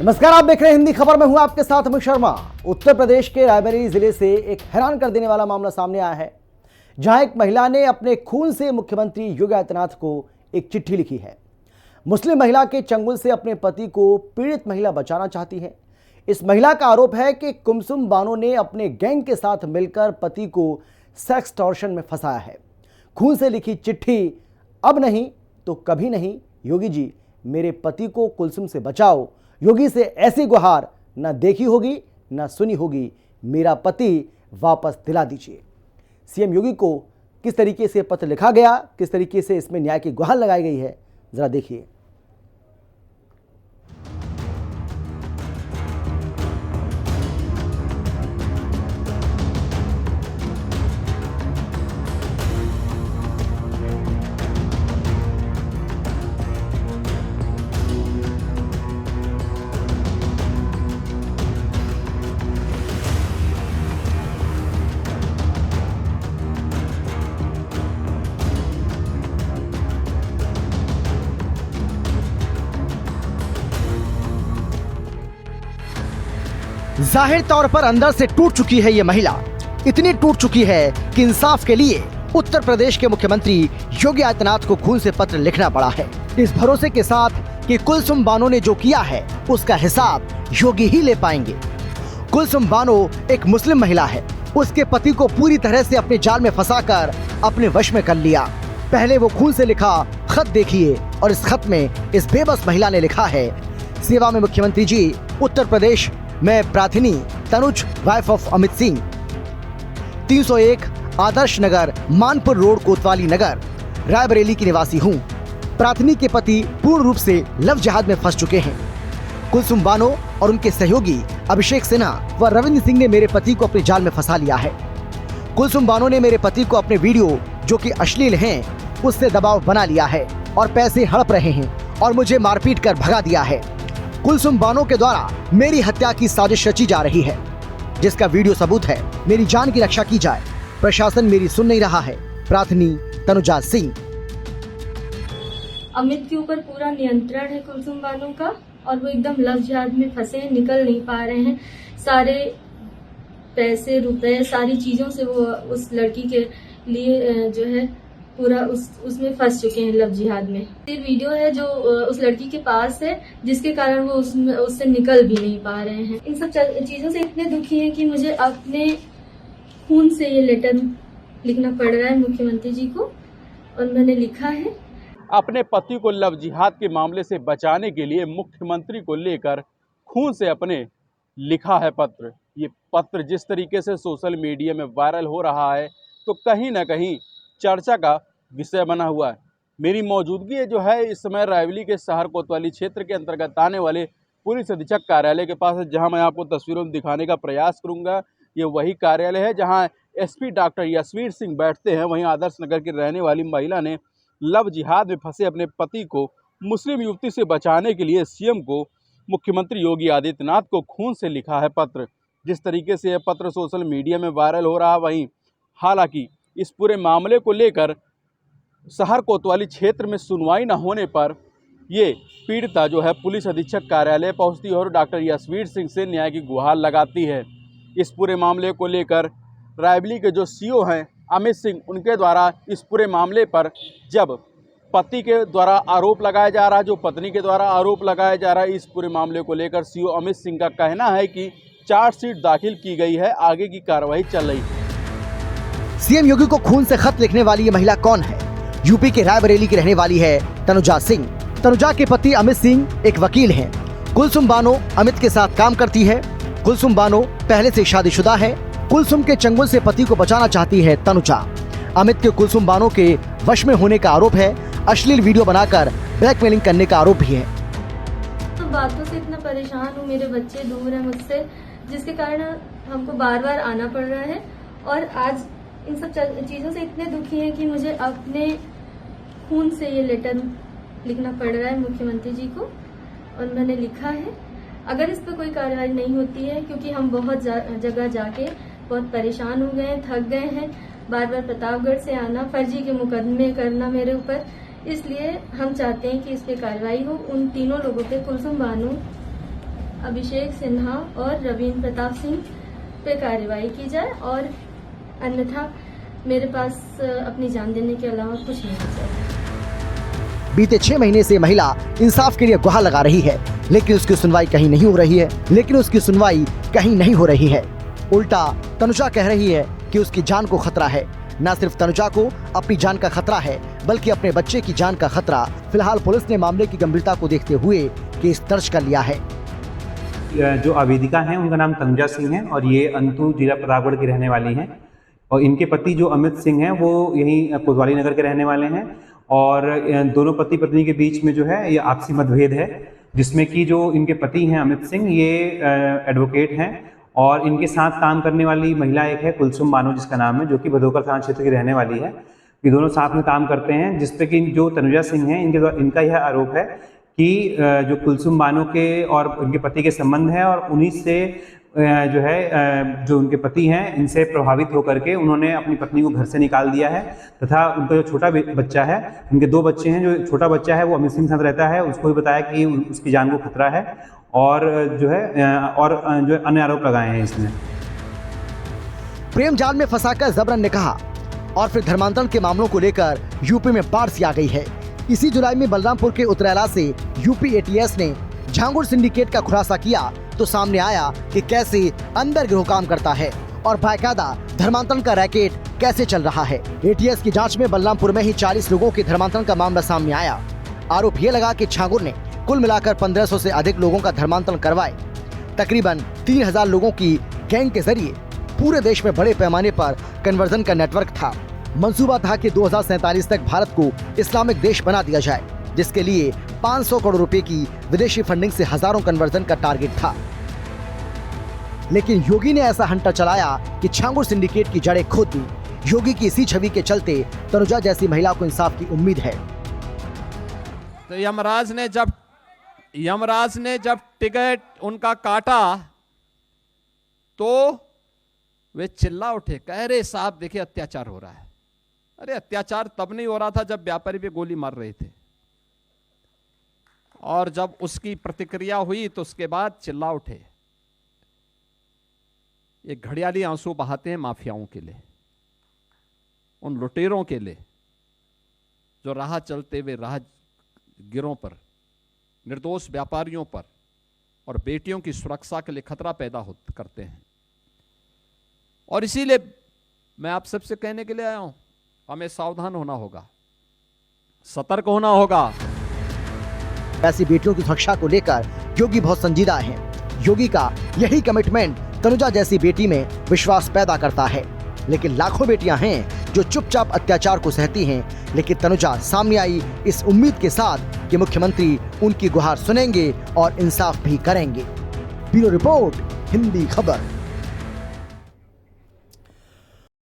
नमस्कार, आप देख रहे हैं हिंदी खबर में हूं आपके साथ अमित शर्मा। उत्तर प्रदेश के रायबरेली जिले से एक हैरान कर देने वाला मामला सामने आया है, जहां एक महिला ने अपने खून से मुख्यमंत्री योगी आदित्यनाथ को एक चिट्ठी लिखी है। मुस्लिम महिला के चंगुल से अपने पति को पीड़ित महिला बचाना चाहती है। इस महिला का आरोप है कि कुमसुम बानो ने अपने गैंग के साथ मिलकर पति को सेक्स टॉर्शन में फंसाया है। खून से लिखी चिट्ठी, अब नहीं तो कभी नहीं, योगी जी मेरे पति को कुलसुम से बचाओ। योगी से ऐसी गुहार न देखी होगी न सुनी होगी, मेरा पति वापस दिला दीजिए। सीएम योगी को किस तरीके से पत्र लिखा गया, किस तरीके से इसमें न्याय की गुहार लगाई गई है, जरा देखिए। जाहिर तौर पर अंदर से टूट चुकी है ये महिला। इतनी टूट चुकी है कि इंसाफ के लिए उत्तर प्रदेश के मुख्यमंत्री योगी आदित्यनाथ को खून से पत्र लिखना पड़ा है, इस भरोसे के साथ कि कुलसुम बानो ने जो किया है उसका हिसाब योगी ही ले पाएंगे। कुलसुम बानो एक मुस्लिम महिला है। उसके पति को पूरी तरह से अपने जाल में फंसाकर अपने वश में कर लिया। पहले वो खून से लिखा खत देखिए, और इस खत में इस बेबस महिला ने लिखा है, सेवा में मुख्यमंत्री जी, उत्तर प्रदेश मैं प्रार्थनी Tanuj wife of Amit Singh, 301 Adarsh Nagar, Manpur road, Kotwali Nagar, Raebareli की निवासी हूँ। प्रार्थनी के पति पूर्ण रूप से लव जिहाद में फंस चुके हैं। कुलसुम बानो और उनके सहयोगी अभिषेक सिन्हा व रविंद्र सिंह ने मेरे पति को अपने जाल में फंसा लिया है। कुलसुम बानो ने मेरे पति को अपने वीडियो जो कि अश्लील हैं उससे दबाव बना लिया है और पैसे हड़प रहे हैं और मुझे मारपीट कर भगा दिया है। कुलसुम बानो के द्वारा मेरी हत्या की साजिश रची जा रही है, जिसका वीडियो सबूत है। मेरी जान की रक्षा की जाए, प्रशासन मेरी सुन नहीं रहा है। प्रार्थनी तनुजा सिंह। अमित के ऊपर पूरा नियंत्रण है कुलसुम बानो का, और वो एकदम लव जिहाद में फंसे हैं, निकल नहीं पा रहे हैं। सारे पैसे रुपए सारी चीजों से वो उस लड़की के लिए जो है पूरा उसमें फंस चुके हैं, लव जिहाद में। ये वीडियो है जो उस लड़की के पास है, जिसके कारण वो उससे निकल भी नहीं पा रहे हैं। इन सब चीजों से इतने दुखी हैं कि मुझे अपने खून से ये लेटर लिखना पड़ रहा है मुख्यमंत्री जी को, और मैंने लिखा है। अपने पति को लव जिहाद के मामले से बचाने के लिए मुख्यमंत्री को लेकर खून से अपने लिखा है पत्र। ये पत्र जिस तरीके से सोशल मीडिया में वायरल हो रहा है, तो कहीं ना कहीं चर्चा का विषय बना हुआ है। मेरी मौजूदगी जो है इस समय रायबरेली के शहर कोतवाली क्षेत्र के अंतर्गत आने वाले पुलिस अधीक्षक कार्यालय के पास है, जहां मैं आपको तस्वीरों में दिखाने का प्रयास करूंगा। ये वही कार्यालय है जहां एसपी डॉक्टर यशवीर सिंह बैठते हैं। वहीं आदर्श नगर की रहने वाली महिला ने लव जिहाद में फंसे अपने पति को मुस्लिम युवती से बचाने के लिए सीएम को मुख्यमंत्री योगी आदित्यनाथ को खून से लिखा है पत्र। जिस तरीके से यह पत्र सोशल मीडिया में वायरल हो रहा है, वहीं हालांकि इस पूरे मामले को लेकर शहर कोतवाली क्षेत्र में सुनवाई न होने पर ये पीड़िता जो है पुलिस अधीक्षक कार्यालय पहुंचती है और डॉक्टर यशवीर सिंह से न्याय की गुहार लगाती है। इस पूरे मामले को लेकर रायबरेली के जो सीओ हैं अमित सिंह, उनके द्वारा इस पूरे मामले पर जब पति के द्वारा आरोप लगाया जा रहा है, जो पत्नी के द्वारा आरोप लगाया जा रहा है, इस पूरे मामले को लेकर सीओ अमित सिंह का कहना है कि चार्जशीट दाखिल की गई है, आगे की कार्रवाई चल रही है। सीएम योगी को खून से खत लिखने वाली ये महिला कौन है? यूपी के रायबरेली की रहने वाली है तनुजा सिंह। तनुजा के पति अमित सिंह एक वकील हैं। कुलसुम बानो अमित के साथ काम करती है। कुलसुम बानो पहले से शादीशुदा है। कुलसुम के चंगुल से पति को बचाना चाहती है तनुजा। अमित के कुलसुम बानो के वश में होने का आरोप है। अश्लील वीडियो बनाकर ब्लैकमेलिंग करने का आरोप भी है। तो बातों से इतना परेशान हूँ, मेरे बच्चे दूर हैं मुझसे, जिसके कारण हमको बार बार आना पड़ रहा है। और आज इन सब चीजों से इतने दुखी हैं कि मुझे अपने खून से ये लेटर लिखना पड़ रहा है मुख्यमंत्री जी को, और मैंने लिखा है। अगर इस पर कोई कार्रवाई नहीं होती है, क्योंकि हम बहुत जगह जाके बहुत परेशान हो गए हैं, थक गए हैं, बार बार प्रतापगढ़ से आना, फर्जी के मुकदमे करना मेरे ऊपर, इसलिए हम चाहते हैं कि इस पे कार्रवाई हो। उन तीनों लोगों पे, कुलसुम बानो, अभिषेक सिन्हा और रवींद्र प्रताप सिंह पे कार्रवाई की जाए और अन्यथा मेरे पास अपनी जान देने के अलावा कुछ नहीं चाहिए। बीते 6 महीने से महिला इंसाफ के लिए गुहार लगा रही है, लेकिन उसकी सुनवाई कहीं नहीं हो रही है। उल्टा तनुजा कह रही है कि उसकी जान को खतरा है। न सिर्फ तनुजा को अपनी जान का खतरा है, बल्कि अपने बच्चे की जान का खतरा। फिलहाल पुलिस ने मामले की गंभीरता को देखते हुए केस दर्ज कर लिया है। जो आवेदिका हैं उनका नाम तनुजा सिंह है और ये अंतु जिला प्रतापगढ़ की रहने वाली हैं और इनके पति जो अमित सिंह हैं वो यहीं कोतवाली नगर के रहने वाले हैं और दोनों पति पत्नी के बीच में जो है ये आपसी मतभेद है, जिसमें कि जो इनके पति हैं अमित सिंह ये एडवोकेट हैं और इनके साथ काम करने वाली महिला एक है कुलसुम बानो जिसका नाम है, जो कि भदोकर थाना क्षेत्र की रहने वाली है। ये दोनों साथ में काम करते हैं, जिसपे कि जो तनुजा सिंह हैं इनका यह आरोप है कि जो कुलसुम बानो के और उनके पति के संबंध है और उन्हीं से जो है जो उनके पति हैं इनसे प्रभावित होकर के उन्होंने अपनी पत्नी को घर से निकाल दिया है तथा उनका जो छोटा बच्चा है, उनके 2 बच्चे हैं, जो छोटा बच्चा है वो अमित सिंह के साथ रहता है, उसको भी बताया कि उसकी जान को खतरा है और जो अन्य आरोप लगाए हैं इसमें। प्रेम जाल में फंसाकर जबरन निकाह और फिर धर्मांतरण के मामलों को लेकर यूपी में बाढ़ सी आ गई है। इसी जुलाई में बलरामपुर के उतरैला से यूपी एटीएस ने झांगुर सिंडिकेट का खुलासा किया तो सामने आया कि कैसे अंदर गिरोह काम करता है और बाकायदा धर्मांतरण का रैकेट कैसे चल रहा है। एटीएस की जांच में बलरामपुर में ही 40 लोगों के धर्मांतरण का मामला सामने आया। आरोप ये लगा कि झांगुर ने कुल मिलाकर 1500 से अधिक लोगों का धर्मांतरण करवाए। तकरीबन 3000 लोगों की गैंग के जरिए पूरे देश में बड़े पैमाने पर कन्वर्जन का नेटवर्क था। मंसूबा था कि 2047 तक भारत को इस्लामिक देश बना दिया जाए, जिसके लिए 500 करोड़ रुपए की विदेशी फंडिंग से हजारों कन्वर्जन का टारगेट था। लेकिन योगी ने ऐसा हंटर चलाया कि झांगुर सिंडिकेट की जड़ें खोद दी। योगी की इसी छवि के चलते तनुजा जैसी महिला को इंसाफ की उम्मीद है। तो यमराज ने जब टिकट उनका काटा तो वे चिल्ला उठे, कह रहे साहब देखिए अत्याचार हो रहा है। अरे अत्याचार तब नहीं हो रहा था जब व्यापारी पे गोली मार रहे थे, और जब उसकी प्रतिक्रिया हुई तो उसके बाद चिल्ला उठे। ये घड़ियाली आंसू बहाते हैं माफियाओं के लिए, उन लुटेरों के लिए जो राह चलते हुए राहगीरों पर, निर्दोष व्यापारियों पर और बेटियों की सुरक्षा के लिए खतरा पैदा करते हैं। और इसीलिए मैं आप सबसे कहने के लिए आया हूं, हमें सावधान होना होगा, सतर्क होना होगा। ऐसी बेटियों की सुरक्षा को लेकर योगी बहुत संजीदा हैं। योगी का यही कमिटमेंट तनुजा जैसी बेटी में विश्वास पैदा करता है। लेकिन लाखों बेटियां हैं जो चुपचाप अत्याचार को सहती हैं, लेकिन तनुजा सामने आई इस उम्मीद के साथ कि मुख्यमंत्री उनकी गुहार सुनेंगे और इंसाफ भी करेंगे। ब्यूरो रिपोर्ट, हिंदी खबर।